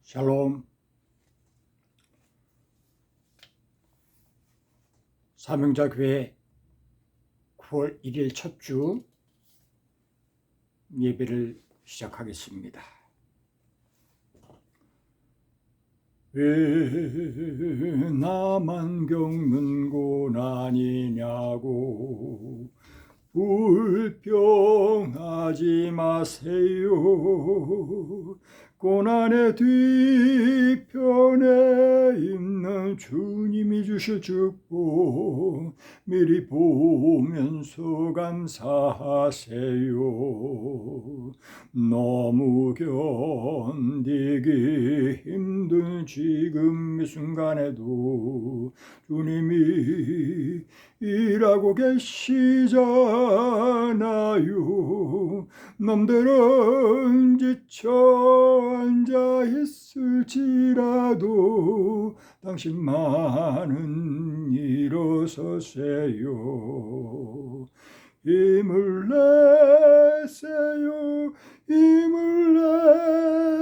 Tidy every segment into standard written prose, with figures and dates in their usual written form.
샬롬. 사명자교회 9월 1일 첫 주 예배를 시작하겠습니다. 왜 나만 겪는 고난이냐고 불평하지 마세요. 고난의 뒤편에 있는 주님이 주실 축복 미리 보면서 감사하세요. 너무 견디기 힘든 지금 이 순간에도 주님이 일하고 계시잖아요. 남들은 지쳐 앉아있을지라도 당신만은 일어서세요. 힘을 내세요. 힘을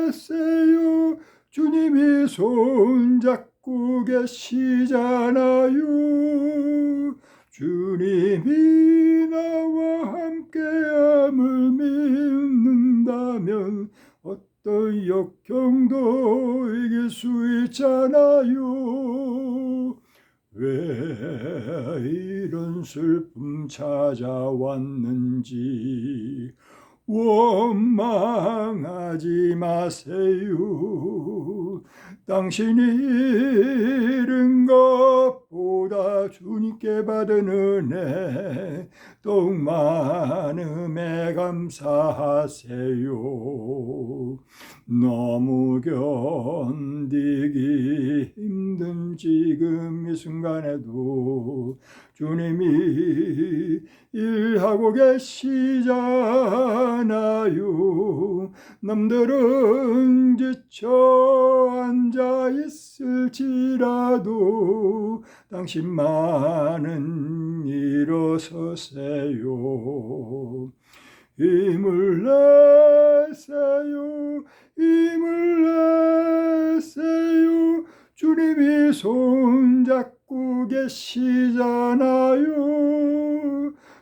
내세요. 주님이 손잡고 계시잖아요. 주님이 나와 함께함을 믿는다면 어떤 역경도 이길 수 있잖아요. 왜 이런 슬픔 찾아왔는지 원망하지 마세요. 당신이 잃은 것보다 주님께 받은 은혜 더욱 많음에 감사하세요. 너무 견디기 힘든 지금 이 순간에도 주님이 일하고 계시잖아요. 남들은 지쳐 앉아있을지라도 당신만은 일어서세요. 힘을 내세요. 힘을 내세요. 주님이 손잡고 계시잖아요.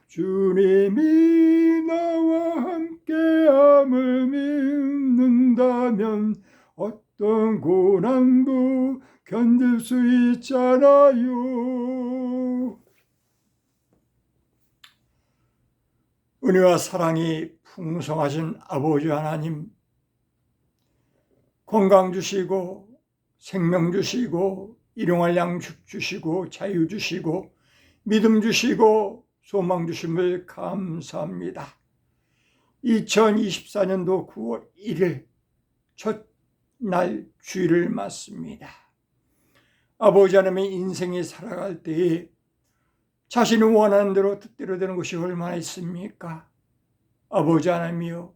주님이 나와 함께함을 믿는다면 어떤 고난도 견딜 수 있잖아요. 은혜와 사랑이 풍성하신 아버지 하나님, 건강 주시고 생명 주시고 일용할 양식 주시고 자유 주시고 믿음 주시고 소망 주심을 감사합니다. 2024년도 9월 1일 첫날 주일을 맞습니다. 아버지 하나님의 인생이 살아갈 때에 자신이 원하는 대로 뜻대로 되는 것이 얼마나 있습니까? 아버지 하나님이요,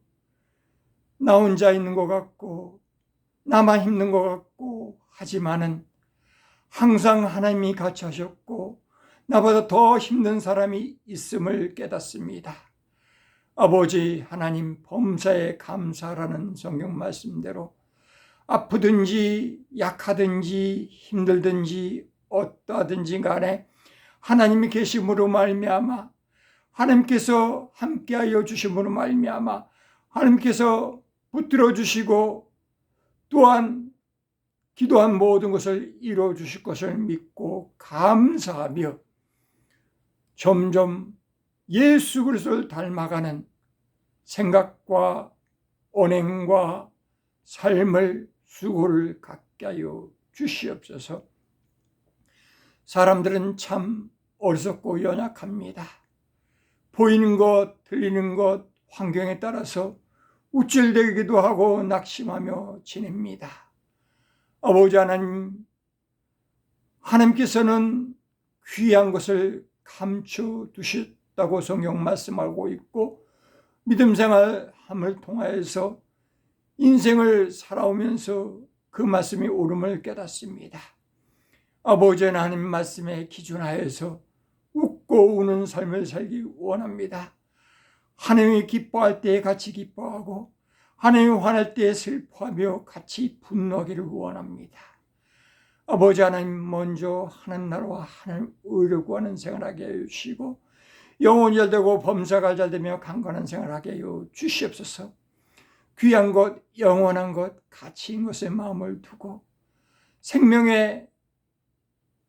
나 혼자 있는 것 같고 나만 힘든 것 같고 하지만은 항상 하나님이 같이 하셨고 나보다 더 힘든 사람이 있음을 깨닫습니다. 아버지 하나님, 범사에 감사라는 성경 말씀대로 아프든지 약하든지 힘들든지 어떠하든지 간에 하나님이 계심으로 말미암아, 하나님께서 함께하여 주심으로 말미암아 하나님께서 붙들어 주시고 또한 기도한 모든 것을 이루어 주실 것을 믿고 감사하며 점점 예수 그리스도를 닮아가는 생각과 언행과 삶을 수고를 갖게 하여 주시옵소서. 사람들은 참 어리석고 연약합니다. 보이는 것, 들리는 것, 환경에 따라서 우쭐대기도 하고 낙심하며 지냅니다. 아버지 하나님, 하나님께서는 귀한 것을 감춰두셨다고 성경 말씀하고 있고 믿음 생활함을 통하여서 인생을 살아오면서 그 말씀이 옳음을 깨닫습니다. 아버지 하나님 말씀에 기준하여서 웃고 우는 삶을 살기 원합니다. 하나님이 기뻐할 때에 같이 기뻐하고 하나님 화낼 때에 슬퍼하며 같이 분노하기를 원합니다. 아버지 하나님, 먼저 하나님 나라와 하나님 의를 구하는 생활하게 해주시고 영혼이 잘되고 범사가 잘되며 강건한 생활하게 하여 주시옵소서. 귀한 것, 영원한 것, 가치 있는 것에 마음을 두고 생명의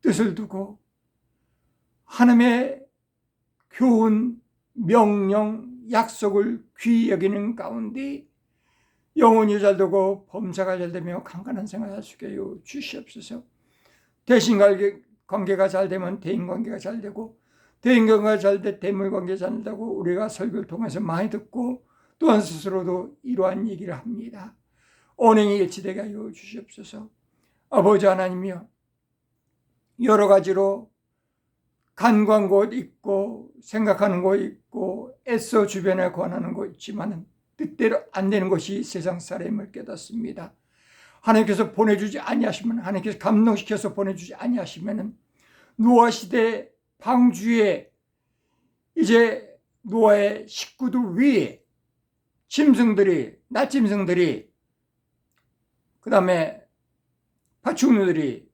뜻을 두고 하나님의 교훈, 명령, 약속을 귀히 여기는 가운데 영혼이 잘되고 범사가 잘되며 강건한 생활할 수 있게 하여 주시옵소서. 대신관계가 잘되면 대인관계가 잘되고 대인관계가 잘돼 대물관계가 잘되고 우리가 설교를 통해서 많이 듣고 또한 스스로도 이러한 얘기를 합니다. 언행이 일치되게 하여 주시옵소서. 아버지 하나님이여, 여러 가지로 간과한 곳 있고 생각하는 곳 있고 애써 주변에 권하는 곳 있지만 뜻대로 안 되는 것이 세상 사람을 깨닫습니다. 하나님께서 보내주지 아니하시면, 하나님께서 감동시켜서 보내주지 아니하시면 노아 시대 방주에 이제 노아의 식구들 위에 짐승들이, 낮짐승들이, 그 다음에 파충류들이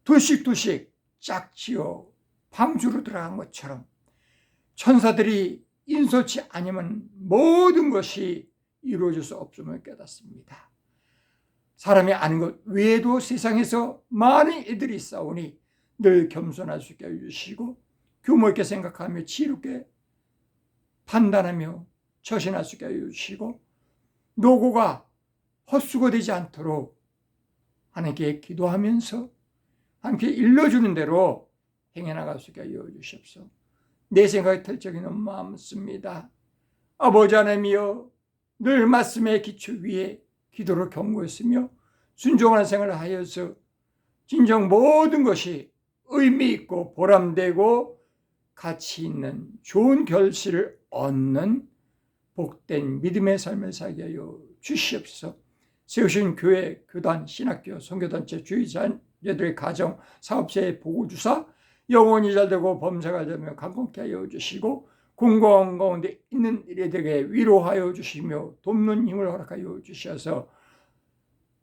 두씩 짝지어 방주로 들어간 것처럼 천사들이 인소치 아니면 모든 것이 이루어질 수 없음을 깨닫습니다. 사람이 아는 것 외에도 세상에서 많은 일들이 있사오니 늘 겸손할 수 있게 해주시고 규모 있게 생각하며 지혜롭게 판단하며 처신할 수 있게 해주시고 노고가 헛수고되지 않도록 하나님께 기도하면서 함께 일러주는 대로 행해나갈 수 있게 하여 주시옵소서. 내 생각이 틀적이 너무 많습니다. 아버지 하나님이여, 늘 말씀의 기초 위에 기도로 경고했으며 순종하는 생활을 하여서 진정 모든 것이 의미 있고 보람되고 가치 있는 좋은 결실을 얻는 복된 믿음의 삶을 살게 하여 주시옵소서. 세우신 교회, 교단, 신학교, 선교단체, 주의자녀들의 가정, 사업체에 복을 주사 영혼이 잘되고 범사가 되며 강건케 하여 주시고 공고한 가운데 있는 이들에게 위로하여 주시며 돕는 힘을 허락하여 주셔서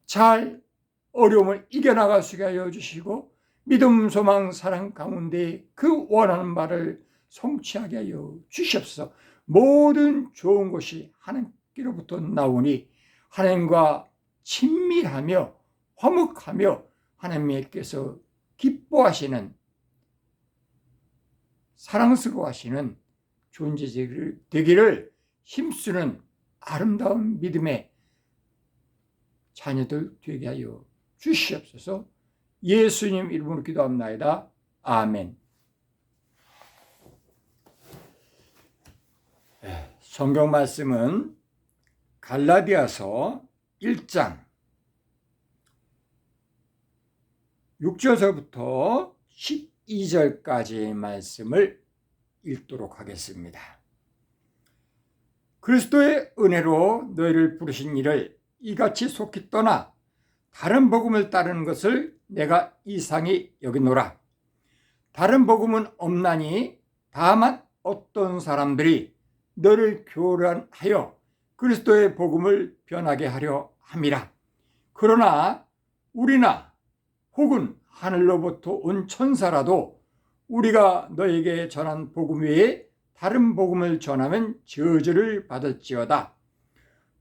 잘 어려움을 이겨나갈 수 있게 하여 주시고 믿음, 소망, 사랑 가운데 그 원하는 바를 성취하게 하여 주시옵소서. 모든 좋은 것이 하나님께로부터 나오니 하나님과 친밀하며 화목하며 하나님께서 기뻐하시는, 사랑스러워하시는 존재 되기를 힘쓰는 아름다운 믿음의 자녀들 되게 하여 주시옵소서. 예수님 이름으로 기도합나이다. 아멘. 성경 말씀은 갈라디아서 1장 6절서부터 12절까지의 말씀을 읽도록 하겠습니다. 그리스도의 은혜로 너희를 부르신 이를 이같이 속히 떠나 다른 복음을 따르는 것을 내가 이상히 여기노라. 다른 복음은 없나니 다만 어떤 사람들이 너를 교란하여 그리스도의 복음을 변하게 하려 함이라. 그러나 우리나 혹은 하늘로부터 온 천사라도 우리가 너에게 전한 복음 외에 다른 복음을 전하면 저주를 받을지어다.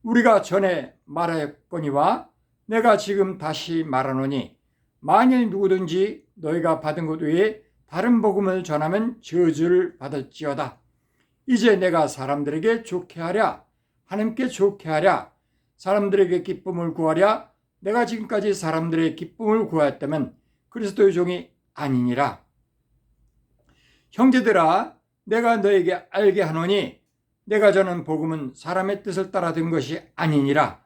우리가 전에 말하였거니와 내가 지금 다시 말하노니 만일 누구든지 너희가 받은 것 외에 다른 복음을 전하면 저주를 받을지어다. 이제 내가 사람들에게 좋게 하랴, 하나님께 좋게 하랴, 사람들에게 기쁨을 구하랴, 내가 지금까지 사람들의 기쁨을 구하였다면 그리스도의 종이 아니니라. 형제들아, 내가 너에게 알게 하노니 내가 전한 복음은 사람의 뜻을 따라 된 것이 아니니라.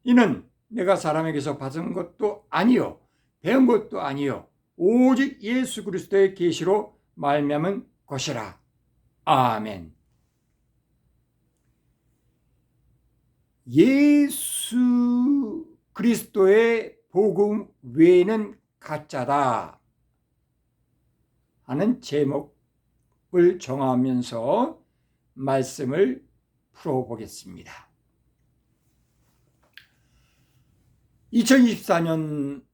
이는 내가 사람에게서 받은 것도 아니요 배운 것도 아니요 오직 예수 그리스도의 계시로 말미암은 것이라. 아멘. 예수 그리스도의 복음 외에는 가짜다 하는 제목을 정하면서 말씀을 풀어보겠습니다. 2024년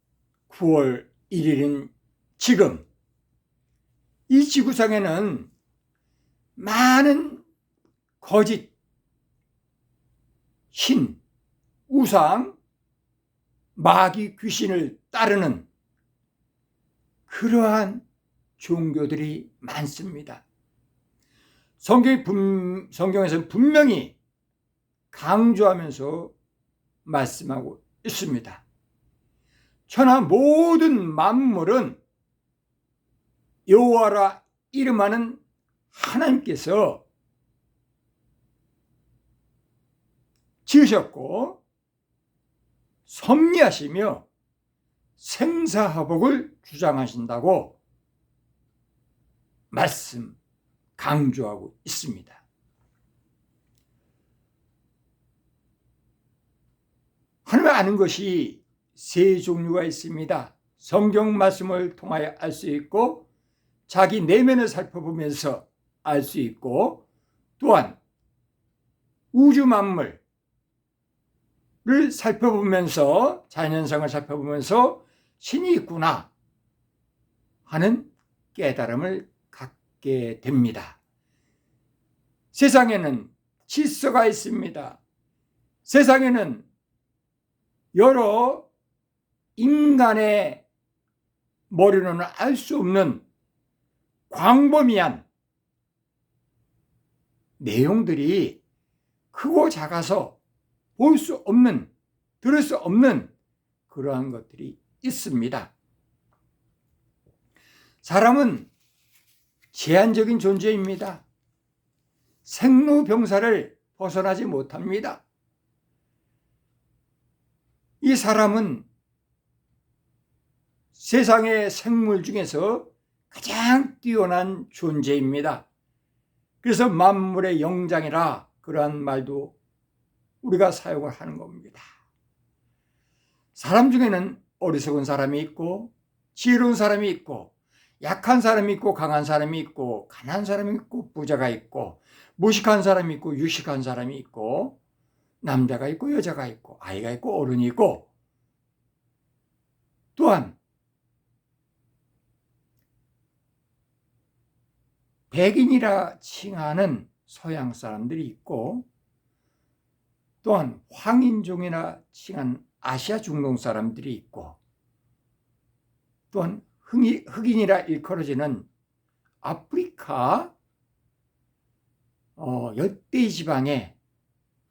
9월 1일인 지금 이 지구상에는 많은 거짓, 신, 우상, 마귀, 귀신을 따르는 그러한 종교들이 많습니다. 성경에서는 분명히 강조하면서 말씀하고 있습니다. 천하 모든 만물은 여호와라 이름하는 하나님께서 지으셨고 섭리하시며 생사화복을 주장하신다고 말씀 강조하고 있습니다. 하나님을 아는 것이 세 종류가 있습니다. 성경 말씀을 통하여 알 수 있고, 자기 내면을 살펴보면서 알 수 있고, 또한 우주 만물을 살펴보면서, 자연현상을 살펴보면서 신이 있구나 하는 깨달음을 갖게 됩니다. 세상에는 질서가 있습니다. 세상에는 여러 인간의 머리로는 알 수 없는 광범위한 내용들이 크고 작아서 볼 수 없는, 들을 수 없는 그러한 것들이 있습니다. 사람은 제한적인 존재입니다. 생로병사를 벗어나지 못합니다. 이 사람은 세상의 생물 중에서 가장 뛰어난 존재입니다. 그래서 만물의 영장이라 그러한 말도 우리가 사용을 하는 겁니다. 사람 중에는 어리석은 사람이 있고 지혜로운 사람이 있고 약한 사람이 있고 강한 사람이 있고 가난한 사람이 있고 부자가 있고 무식한 사람이 있고 유식한 사람이 있고 남자가 있고 여자가 있고 아이가 있고 어른이 있고, 또한 백인이라 칭하는 서양 사람들이 있고, 또한 황인종이라 칭한 아시아 중동 사람들이 있고, 또한 흑인이라 일컬어지는 아프리카 열대 지방에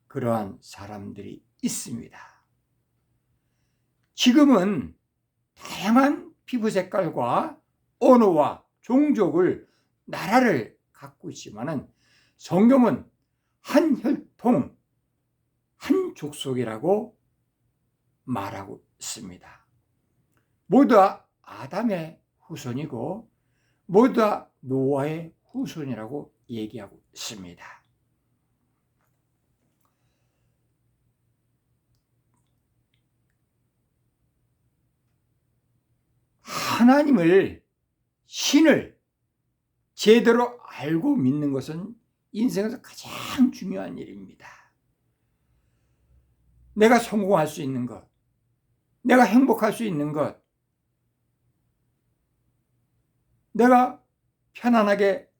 그러한 사람들이 있습니다. 지금은 다양한 피부 색깔과 언어와 종족을, 나라를 갖고 있지만은 성경은 한 혈통, 한 족속이라고 말하고 있습니다. 모두 다 아담의 후손이고 모두 다 노아의 후손이라고 얘기하고 있습니다. 하나님을, 신을 제대로 알고 믿는 것은 인생에서 가장 중요한 일입니다. 내가 성공할 수 있는 것, 내가 행복할 수 있는 것, 내가 편안하게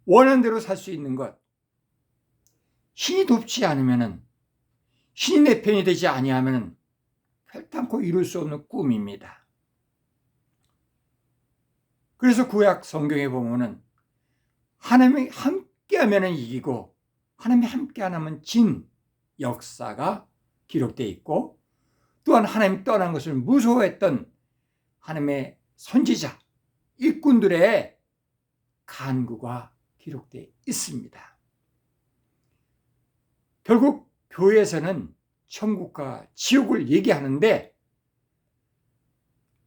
원하는 대로 살 수 있는 것, 신이 돕지 않으면은, 신이 내 편이 되지 아니하면은 결단코 이룰 수 없는 꿈입니다. 그래서 구약 성경에 보면은 하나님이 함께하면 이기고 하나님이 함께 안 하면 진 역사가 기록되어 있고, 또한 하나님 떠난 것을 무서워했던 하나님의 선지자, 일꾼들의 간구가 기록되어 있습니다. 결국 교회에서는 천국과 지옥을 얘기하는데,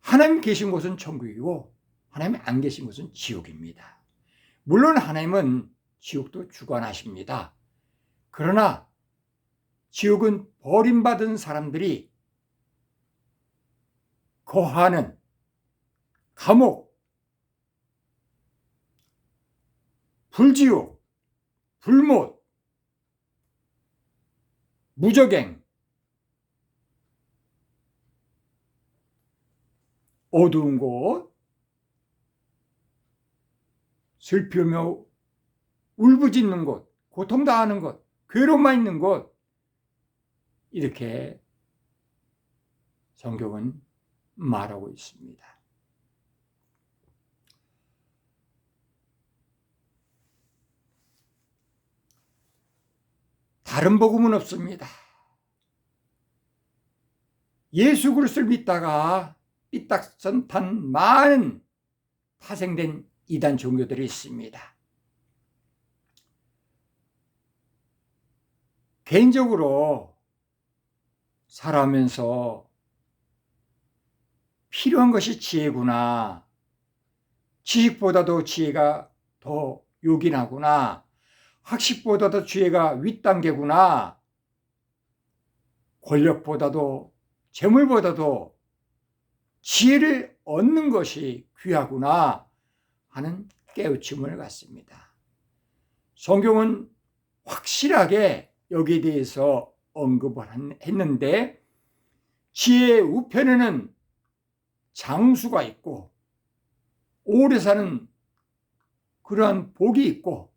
하나님 계신 곳은 천국이고 하나님 안 계신 곳은 지옥입니다. 물론 하나님은 지옥도 주관하십니다. 그러나 지옥은 버림받은 사람들이 거하는 감옥, 불지옥, 불못, 무저갱, 어두운 곳, 슬피며 울부짖는 곳, 고통당하는 곳, 괴로움만 있는 곳, 이렇게 성경은 말하고 있습니다. 다른 복음은 없습니다. 예수 그리스도를 믿다가 삐딱선탄 많은 파생된 이단 종교들이 있습니다. 개인적으로 살아가면서 필요한 것이 지혜구나, 지식보다도 지혜가 더 요긴하구나, 학식보다도 지혜가 윗단계구나, 권력보다도 재물보다도 지혜를 얻는 것이 귀하구나 하는 깨우침을 갖습니다. 성경은 확실하게 여기에 대해서 언급을 했는데, 지혜의 우편에는 장수가 있고 오래 사는 그러한 복이 있고,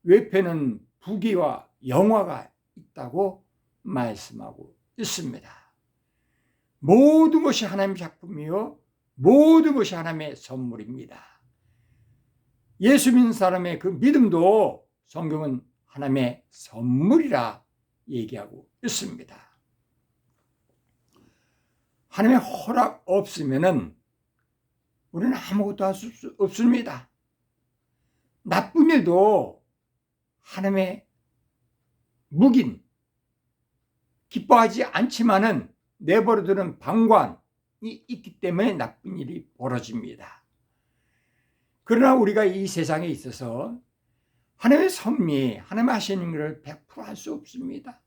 외편은 부귀와 영화가 있다고 말씀하고 있습니다. 모든 것이 하나님의 작품이요, 모든 것이 하나님의 선물입니다. 예수 믿는 사람의 그 믿음도 성경은 하나님의 선물이라 얘기하고 있습니다. 하나님의 허락 없으면은 우리는 아무것도 할 수 없습니다. 나쁜 일도 하나님의 묵인, 기뻐하지 않지만은 내버려두는 방관이 있기 때문에 나쁜 일이 벌어집니다. 그러나 우리가 이 세상에 있어서 하나님의 섭리, 하나님 하시는 것을 100% 할 수 없습니다.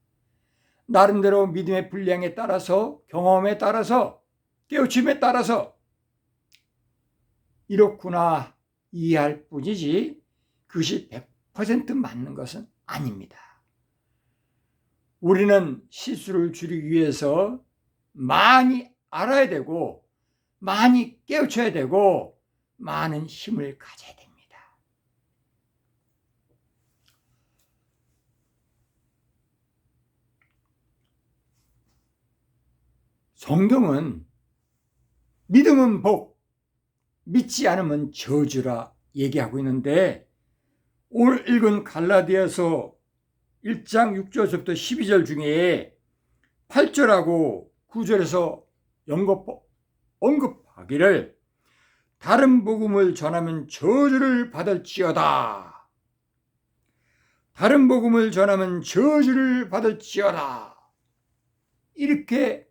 나름대로 믿음의 분량에 따라서, 경험에 따라서, 깨우침에 따라서 이렇구나 이해할 뿐이지 그것이 100% 맞는 것은 아닙니다. 우리는 실수를 줄이기 위해서 많이 알아야 되고, 많이 깨우쳐야 되고, 많은 힘을 가져야 됩니다. 성경은 믿음은 복, 믿지 않으면 저주라 얘기하고 있는데, 오늘 읽은 갈라디아서 1장 6절부터 12절 중에 8절하고 9절에서 언급하기를 다른 복음을 전하면 저주를 받을지어다, 다른 복음을 전하면 저주를 받을지어다, 이렇게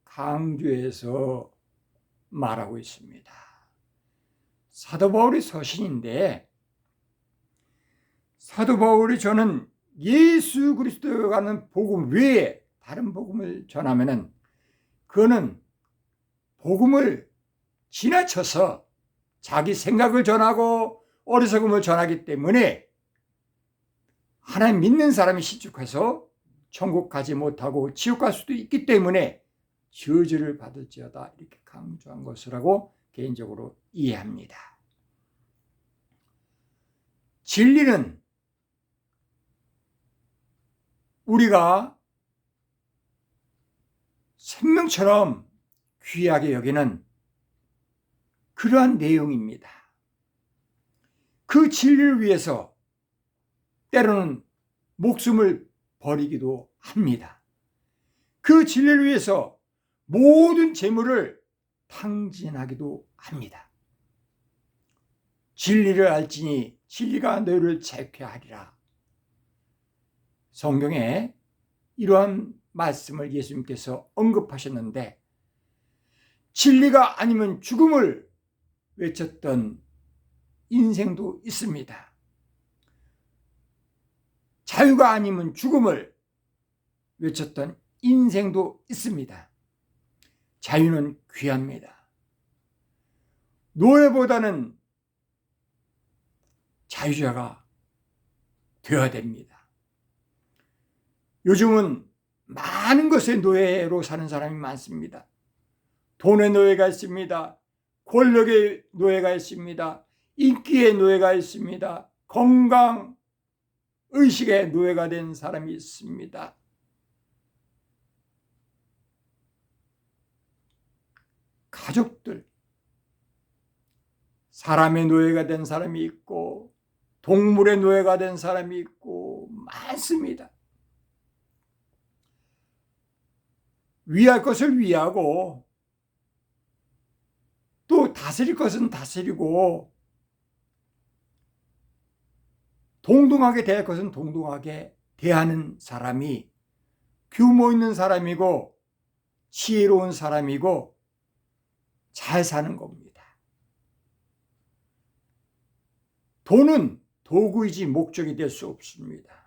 강조해서 말하고 있습니다. 사도 바울의 서신인데, 사도 바울이 저는 예수 그리스도가 하는 복음 외에 다른 복음을 전하면은 그거는 복음을 지나쳐서 자기 생각을 전하고 어리석음을 전하기 때문에 하나님 믿는 사람이 실족해서 천국 가지 못하고 지옥 갈 수도 있기 때문에 저주를 받을지어다, 이렇게 강조한 것이라고 개인적으로 이해합니다. 진리는 우리가 생명처럼 귀하게 여기는 그러한 내용입니다. 그 진리를 위해서 때로는 목숨을 버리기도 합니다. 그 진리를 위해서 모든 재물을 탕진하기도 합니다. 진리를 알지니 진리가 너희를 자유케 하리라. 성경에 이러한 말씀을 예수님께서 언급하셨는데, 진리가 아니면 죽음을 외쳤던 인생도 있습니다. 자유가 아니면 죽음을 외쳤던 인생도 있습니다. 자유는 귀합니다. 노예보다는 자유자가 되어야 됩니다. 요즘은 많은 것의 노예로 사는 사람이 많습니다. 돈의 노예가 있습니다. 권력의 노예가 있습니다. 인기의 노예가 있습니다. 건강 의식의 노예가 된 사람이 있습니다. 가족들, 사람의 노예가 된 사람이 있고 동물의 노예가 된 사람이 있고 많습니다. 위할 것을 위하고 또 다스릴 것은 다스리고 동등하게 대할 것은 동등하게 대하는 사람이 규모 있는 사람이고 지혜로운 사람이고 잘 사는 겁니다. 돈은 도구이지 목적이 될 수 없습니다.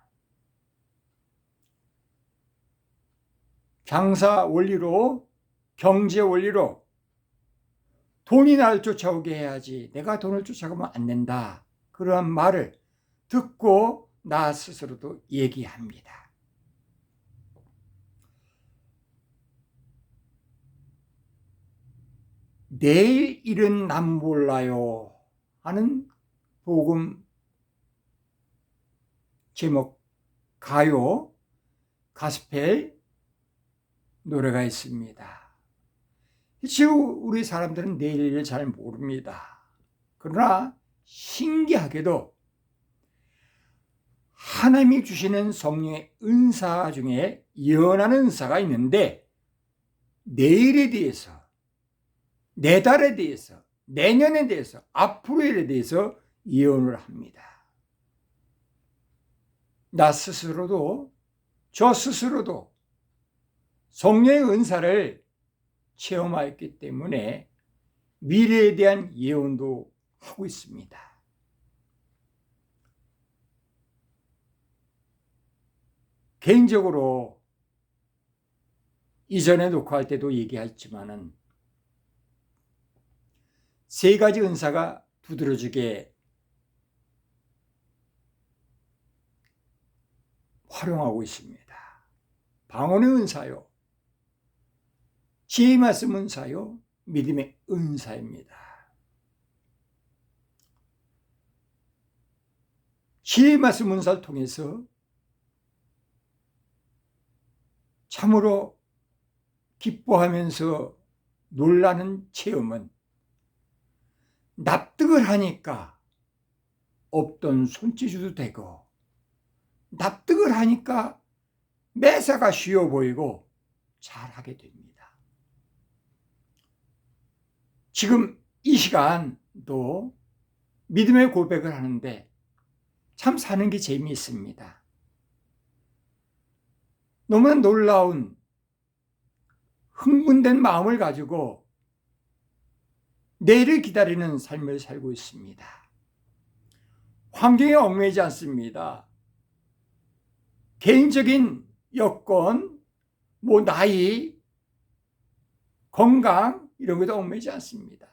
장사 원리로, 경제 원리로 돈이 나를 쫓아오게 해야지 내가 돈을 쫓아가면 안 된다. 그러한 말을 듣고 나 스스로도 얘기합니다. 내일 일은 남 몰라요 하는 복음 제목 가요 가스펠 노래가 있습니다. 지금 우리 사람들은 내일 일을 잘 모릅니다. 그러나 신기하게도 하나님이 주시는 성령의 은사 중에 예언하는 은사가 있는데 내일에 대해서, 내달에 대해서, 내년에 대해서, 앞으로에 대해서 예언을 합니다. 나 스스로도, 저 스스로도 성령의 은사를 체험하였기 때문에 미래에 대한 예언도 하고 있습니다. 개인적으로 이전에 녹화할 때도 얘기했지만은 세 가지 은사가 두드러지게 활용하고 있습니다. 방언의 은사요, 지혜의 말씀 은사요, 믿음의 은사입니다. 지혜의 말씀 은사를 통해서 참으로 기뻐하면서 놀라는 체험은 납득을 하니까 없던 손재주도 되고 납득을 하니까 매사가 쉬워 보이고 잘하게 됩니다. 지금 이 시간도 믿음의 고백을 하는데 참 사는 게 재미있습니다. 너무나 놀라운 흥분된 마음을 가지고 내일을 기다리는 삶을 살고 있습니다. 환경에 얽매이지 않습니다. 개인적인 여건, 나이, 건강 이런 것도 얽매이지 않습니다.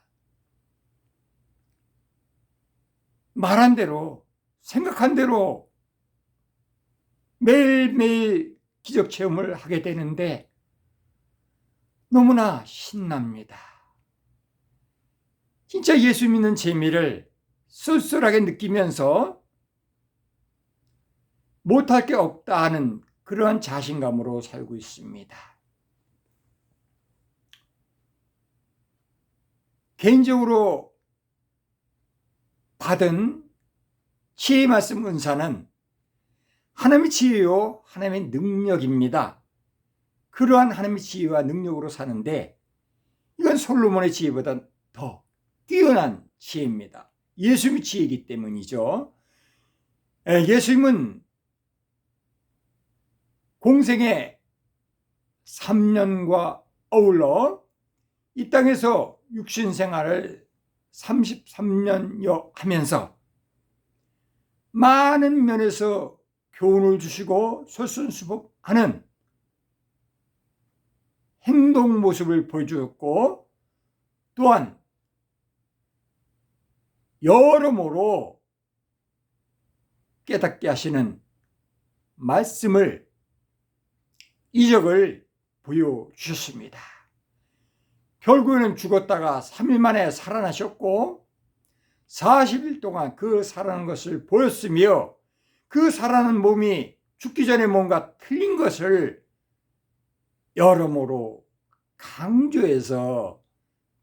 말한 대로, 생각한 대로 매일매일 기적 체험을 하게 되는데 너무나 신납니다. 진짜 예수 믿는 재미를 쏠쏠하게 느끼면서 못할 게 없다 하는 그러한 자신감으로 살고 있습니다. 개인적으로 받은 지혜의 말씀 은사는 하나님의 지혜요, 하나님의 능력입니다. 그러한 하나님의 지혜와 능력으로 사는데 이건 솔로몬의 지혜보다 더 뛰어난 지혜입니다. 예수님의 지혜이기 때문이죠. 예수님은 공생의 3년과 어울러 이 땅에서 육신 생활을 33년여 하면서 많은 면에서 교훈을 주시고 솔선수범하는 행동 모습을 보여주었고 또한 여러모로 깨닫게 하시는 말씀을 이적을 보여주셨습니다. 결국에는 죽었다가 3일 만에 살아나셨고 40일 동안 그 살아난 것을 보였으며 그 살아난 몸이 죽기 전에 뭔가 틀린 것을 여러모로 강조해서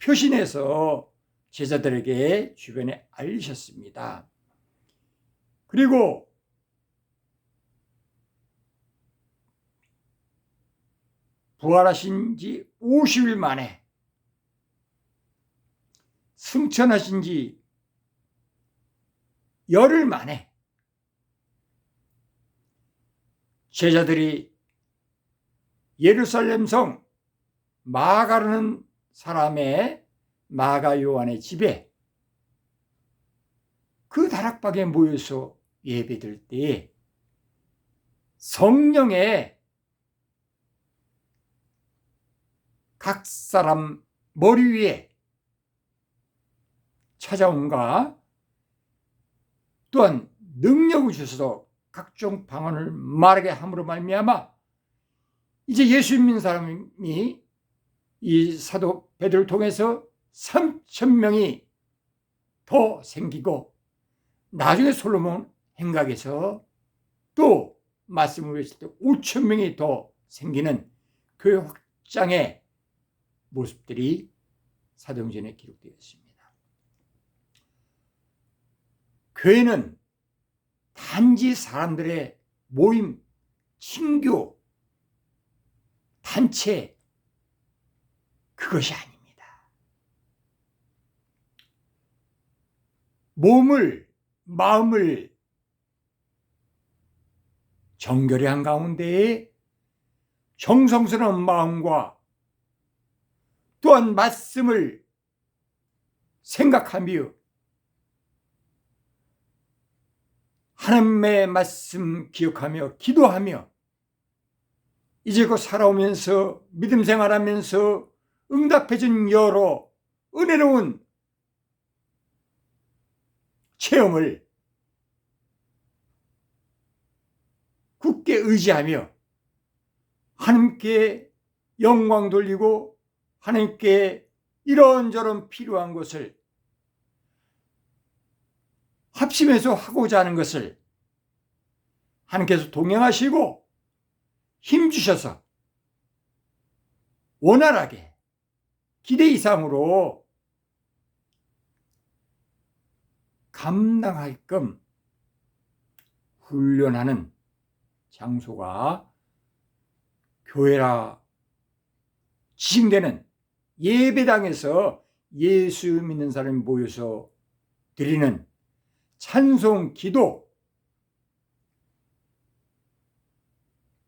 표신해서 제자들에게 주변에 알리셨습니다. 그리고 부활하신 지 50일 만에 승천하신 지 열흘 만에 제자들이 예루살렘 성 마가라는 사람의 마가 요한의 집에 그 다락방에 모여서 예배드릴 때에 성령의 각 사람 머리 위에 찾아온가 또한 능력을 주셔서 각종 방언을 말하게 함으로 말미암아 이제 예수 믿는 사람이 이 사도 베드로를 통해서 3,000명이 더 생기고 나중에 솔로몬 행각에서 또 말씀을 외칠 때 5,000명이 더 생기는 교회 확장의 모습들이 사도행전에 기록되어 있습니다. 교회는 단지 사람들의 모임, 친교, 단체 그것이 아닙니다. 몸을, 마음을 정결히 한 가운데에 정성스러운 마음과 또한 말씀을 생각하며 하나님의 말씀 기억하며 기도하며 이제껏 살아오면서 믿음 생활하면서 응답해준 여러 은혜로운 체험을 굳게 의지하며 하나님께 영광 돌리고 하나님께 이런저런 필요한 것을 합심해서 하고자 하는 것을 하나님께서 동행하시고 힘주셔서 원활하게 기대 이상으로 감당하게끔 훈련하는 장소가 교회라 지칭되는 예배당에서 예수 믿는 사람이 모여서 드리는 찬송, 기도,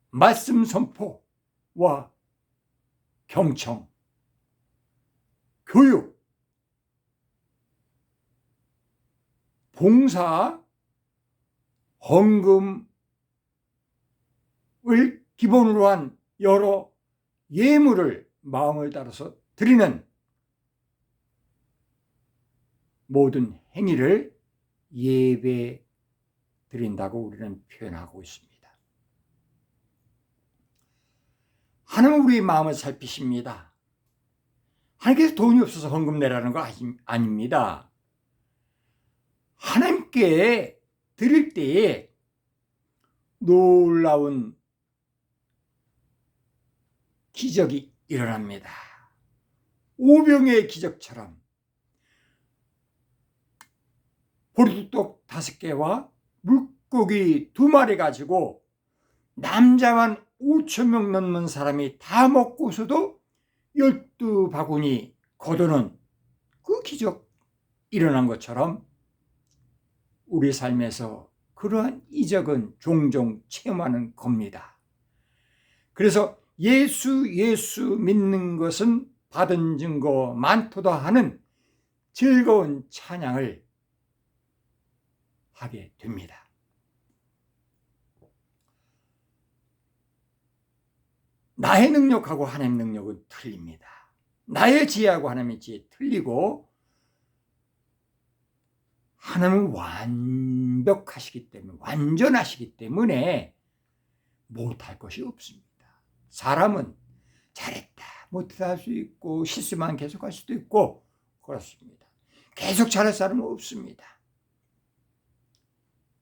말씀 선포와 경청, 교육, 봉사, 헌금을 기본으로 한 여러 예물을 마음을 따라서 드리는 모든 행위를 예배 드린다고 우리는 표현하고 있습니다. 하나님은 우리의 마음을 살피십니다. 하나님께서 돈이 없어서 헌금 내라는 거 아닙니다. 하나님께 드릴 때에 놀라운 기적이 일어납니다. 오병의 기적처럼 보리떡 5개와 물고기 2마리 가지고 남자만 5,000명 넘는 사람이 다 먹고서도 12바구니 거두는 그 기적 일어난 것처럼 우리 삶에서 그러한 이적은 종종 체험하는 겁니다. 그래서 예수 믿는 것은 받은 증거 많도다 하는 즐거운 찬양을 하게 됩니다. 나의 능력하고 하나님의 능력은 틀립니다. 나의 지혜하고 하나님의 지혜 틀리고 하나님은 완벽하시기 때문에 완전하시기 때문에 못할 것이 없습니다. 사람은 잘했다 못해서 할 수 있고 실수만 계속할 수도 있고 그렇습니다. 계속 잘할 사람은 없습니다.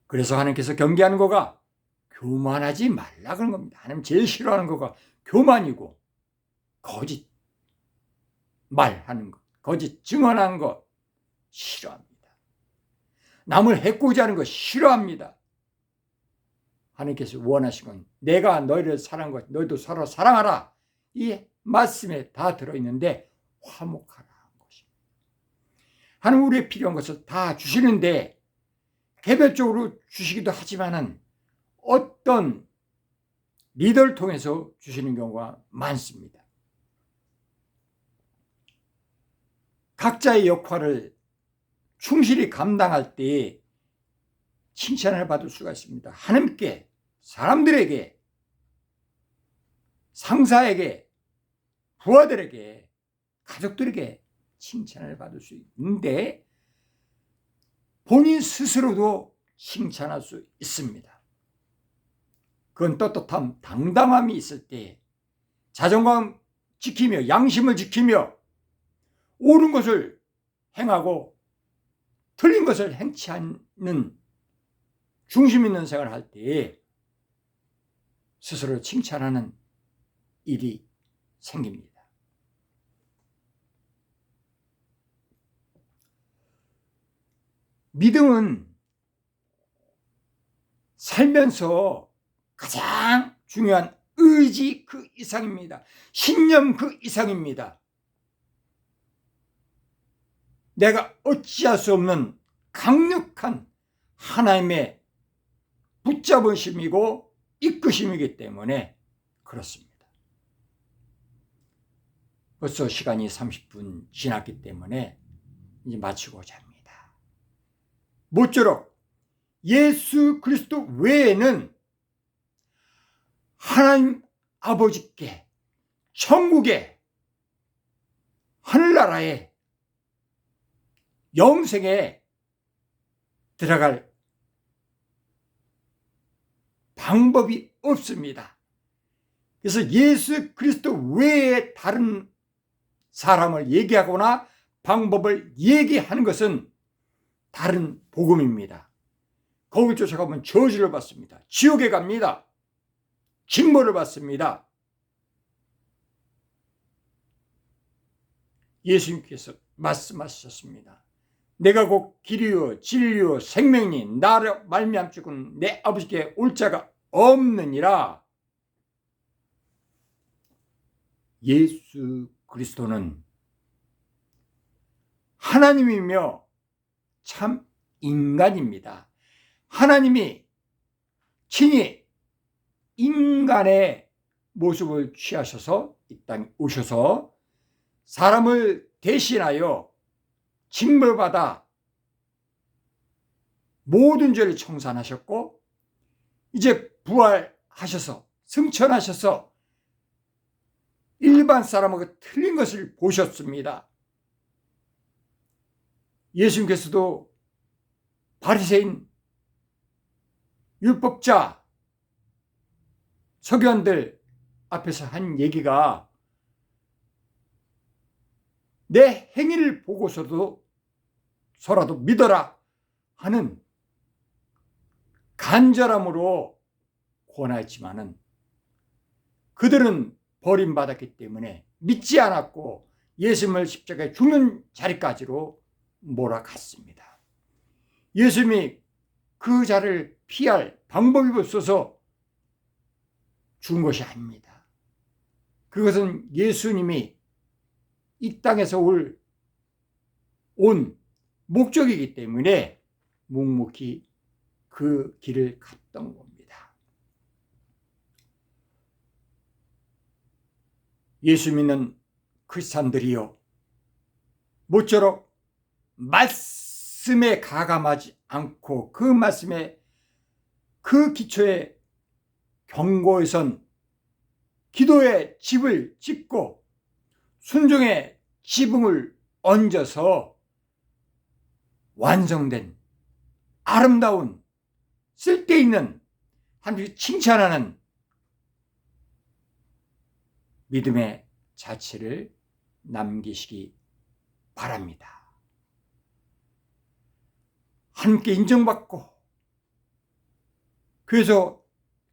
그래서 하나님께서 경계하는 거가 교만하지 말라 그런 겁니다. 하나님 제일 싫어하는 거가 교만이고 거짓 말하는 것, 거짓 증언하는 것 싫어합니다. 남을 해코지 하는 거 싫어합니다. 하나님께서 원하신 건 내가 너희를 사랑한 것, 너희도 서로 사랑하라. 이 말씀에 다 들어있는데 화목하라 한 것입니다. 하나님 우리의 필요한 것을 다 주시는데 개별적으로 주시기도 하지만은 어떤 리더를 통해서 주시는 경우가 많습니다. 각자의 역할을 충실히 감당할 때 칭찬을 받을 수가 있습니다. 하나님께, 사람들에게, 상사에게, 부하들에게, 가족들에게 칭찬을 받을 수 있는데 본인 스스로도 칭찬할 수 있습니다. 그건 떳떳함, 당당함이 있을 때 자존감 지키며 양심을 지키며 옳은 것을 행하고 틀린 것을 행치 않는 중심 있는 생활을 할 때 스스로 칭찬하는 일이 생깁니다. 믿음은 살면서 가장 중요한 의지 그 이상입니다. 신념 그 이상입니다. 내가 어찌할 수 없는 강력한 하나님의 붙잡으심이고 이끄심이기 때문에 그렇습니다. 벌써 시간이 30분 지났기 때문에 이제 마치고자 합니다. 모쪼록 예수 그리스도 외에는 하나님 아버지께 천국에 하늘나라에 영생에 들어갈 방법이 없습니다. 그래서 예수 그리스도 외에 다른 사람을 얘기하거나 방법을 얘기하는 것은 다른 복음입니다. 거기 쫓아가면 저주를 받습니다. 지옥에 갑니다. 징벌을 받습니다. 예수님께서 말씀하셨습니다. 내가 곧 길이요 진리요 생명이 나를 말미암고는 내 아버지께 올 자가 없느니라. 예수 그리스도는 하나님이며 참 인간입니다. 하나님이 친히 인간의 모습을 취하셔서 이 땅에 오셔서 사람을 대신하여 징벌받아 모든 죄를 청산하셨고 이제 부활하셔서 승천하셔서 일반 사람하고 틀린 것을 보셨습니다. 예수님께서도 바리새인, 율법자, 서기관들 앞에서 한 얘기가 내 행위를 보고서라도 믿어라 하는 간절함으로 권하였지만은 그들은 버림받았기 때문에 믿지 않았고 예수님을 십자가에 죽는 자리까지로 몰아갔습니다. 예수님이 그 자를 피할 방법이 없어서 죽은 것이 아닙니다. 그것은 예수님이 이 땅에서 온 목적이기 때문에 묵묵히 그 길을 갔던 겁니다. 예수 믿는 크리스찬들이요, 모쪼록 말씀에 가감하지 않고 그 말씀에 그 기초에 경고에선 기도의 집을 짓고 순종의 지붕을 얹어서 완성된 아름다운 쓸데있는 하나님을 칭찬하는 믿음의 자취를 남기시기 바랍니다. 함께 인정받고 그래서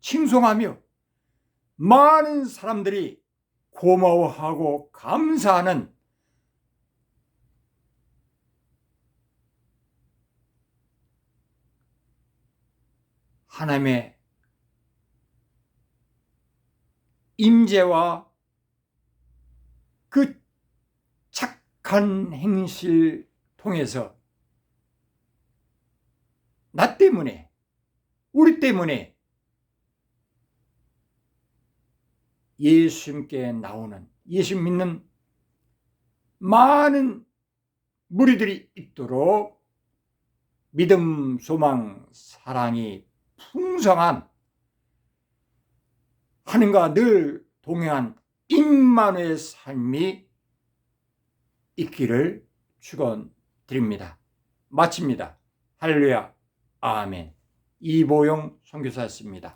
칭송하며 많은 사람들이 고마워하고 감사하는 하나님의 임재와 그 착한 행실 통해서 나 때문에, 우리 때문에 예수님께 나오는, 예수 믿는 많은 무리들이 있도록 믿음, 소망, 사랑이 풍성한 하나님과 늘 동행한 임마누엘의 삶이 있기를 축원드립니다. 마칩니다. 할렐루야. 아멘. 이보영 선교사였습니다.